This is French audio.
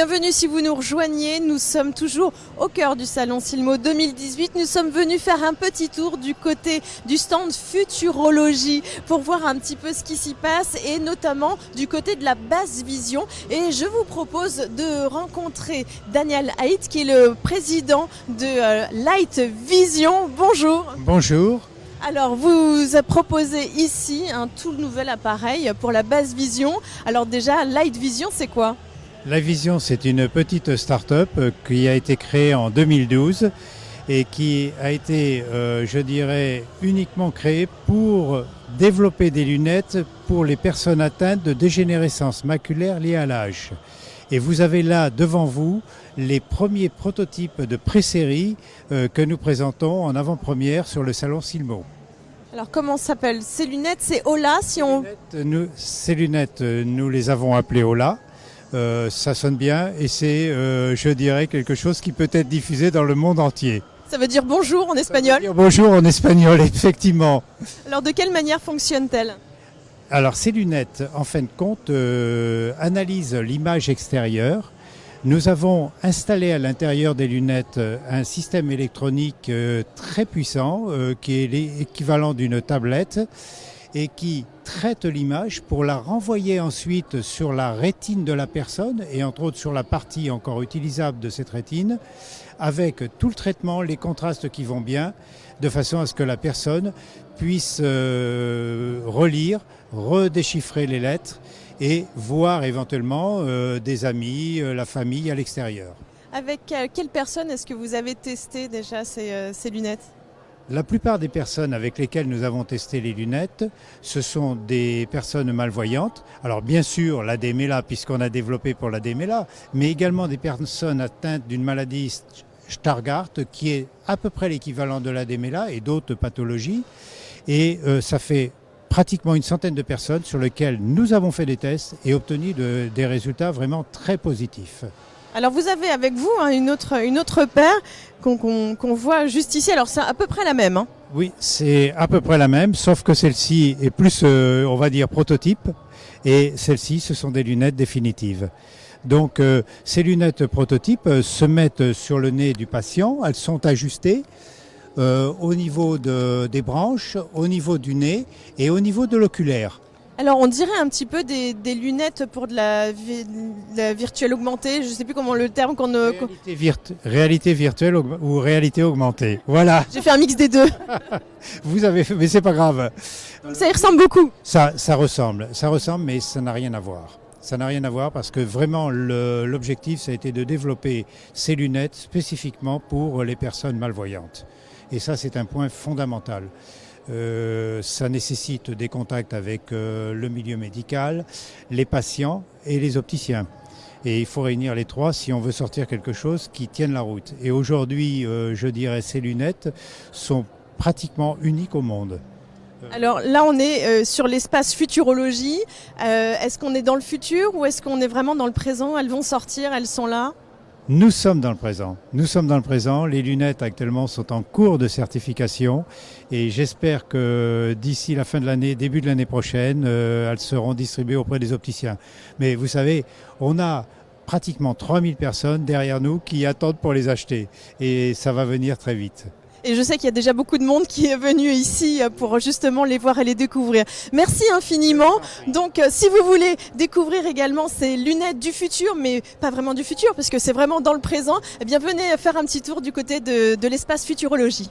Bienvenue si vous nous rejoignez, nous sommes toujours au cœur du Salon Silmo 2018. Nous sommes venus faire un petit tour du côté du stand Futurologie pour voir un petit peu ce qui s'y passe et notamment du côté de la basse vision. Et je vous propose de rencontrer Daniel Haidt qui est le président de Light Vision. Bonjour. Bonjour. Alors, vous proposez ici un tout nouvel appareil pour la basse vision. Alors déjà, Light Vision, c'est quoi ? Light Vision, c'est une petite start-up qui a été créée en 2012 et qui a été, je dirais, uniquement créée pour développer des lunettes pour les personnes atteintes de dégénérescence maculaire liée à l'âge. Et vous avez là devant vous les premiers prototypes de pré-série que nous présentons en avant-première sur le salon Silmo. Alors comment s'appellent ces lunettes? C'est Ola si on... Ces lunettes, nous les avons appelées Ola. Ça sonne bien et c'est, je dirais, quelque chose qui peut être diffusé dans le monde entier. Ça veut dire bonjour en espagnol? Ça veut dire bonjour en espagnol, effectivement. Alors de quelle manière fonctionnent-elles? Alors ces lunettes, en fin de compte, analysent l'image extérieure. Nous avons installé à l'intérieur des lunettes un système électronique très puissant qui est l'équivalent d'une tablette et qui traite l'image pour la renvoyer ensuite sur la rétine de la personne et entre autres sur la partie encore utilisable de cette rétine avec tout le traitement, les contrastes qui vont bien de façon à ce que la personne puisse relire, redéchiffrer les lettres et voir éventuellement des amis, la famille à l'extérieur. Avec quelles personnes est-ce que vous avez testé déjà ces lunettes? La plupart des personnes avec lesquelles nous avons testé les lunettes, ce sont des personnes malvoyantes. Alors bien sûr la DMLA puisqu'on a développé pour la DMLA, mais également des personnes atteintes d'une maladie Stargardt qui est à peu près l'équivalent de la DMLA et d'autres pathologies. Et ça fait pratiquement une centaine de personnes sur lesquelles nous avons fait des tests et obtenu des résultats vraiment très positifs. Alors vous avez avec vous une autre paire qu'on voit juste ici, alors c'est à peu près la même. Hein. Oui, c'est à peu près la même, sauf que celle-ci est plus, on va dire, prototype et celle-ci, ce sont des lunettes définitives. Donc ces lunettes prototypes se mettent sur le nez du patient, elles sont ajustées. Au niveau des branches, au niveau du nez et au niveau de l'oculaire. Alors on dirait un petit peu des lunettes pour de la virtuelle augmentée, je ne sais plus comment le terme qu'on... Réalité virtuelle ou réalité augmentée, voilà. J'ai fait un mix des deux. Vous avez fait, mais c'est pas grave. Donc ça y ressemble beaucoup. Ça ressemble, mais ça n'a rien à voir. Ça n'a rien à voir parce que vraiment l'objectif ça a été de développer ces lunettes spécifiquement pour les personnes malvoyantes. Et ça, c'est un point fondamental. Ça nécessite des contacts avec le milieu médical, les patients et les opticiens. Et il faut réunir les trois si on veut sortir quelque chose qui tienne la route. Et aujourd'hui, je dirais, ces lunettes sont pratiquement uniques au monde. Alors là, on est sur l'espace Futurologie. Est-ce qu'on est dans le futur ou est-ce qu'on est vraiment dans le présent? Elles vont sortir, elles sont là? Nous sommes dans le présent. Nous sommes dans le présent. Les lunettes actuellement sont en cours de certification et j'espère que d'ici la fin de l'année, début de l'année prochaine, elles seront distribuées auprès des opticiens. Mais vous savez, on a pratiquement 3000 personnes derrière nous qui attendent pour les acheter et ça va venir très vite. Et je sais qu'il y a déjà beaucoup de monde qui est venu ici pour justement les voir et les découvrir. Merci infiniment. Donc si vous voulez découvrir également ces lunettes du futur, mais pas vraiment du futur parce que c'est vraiment dans le présent, eh bien venez faire un petit tour du côté de l'espace Futurologie.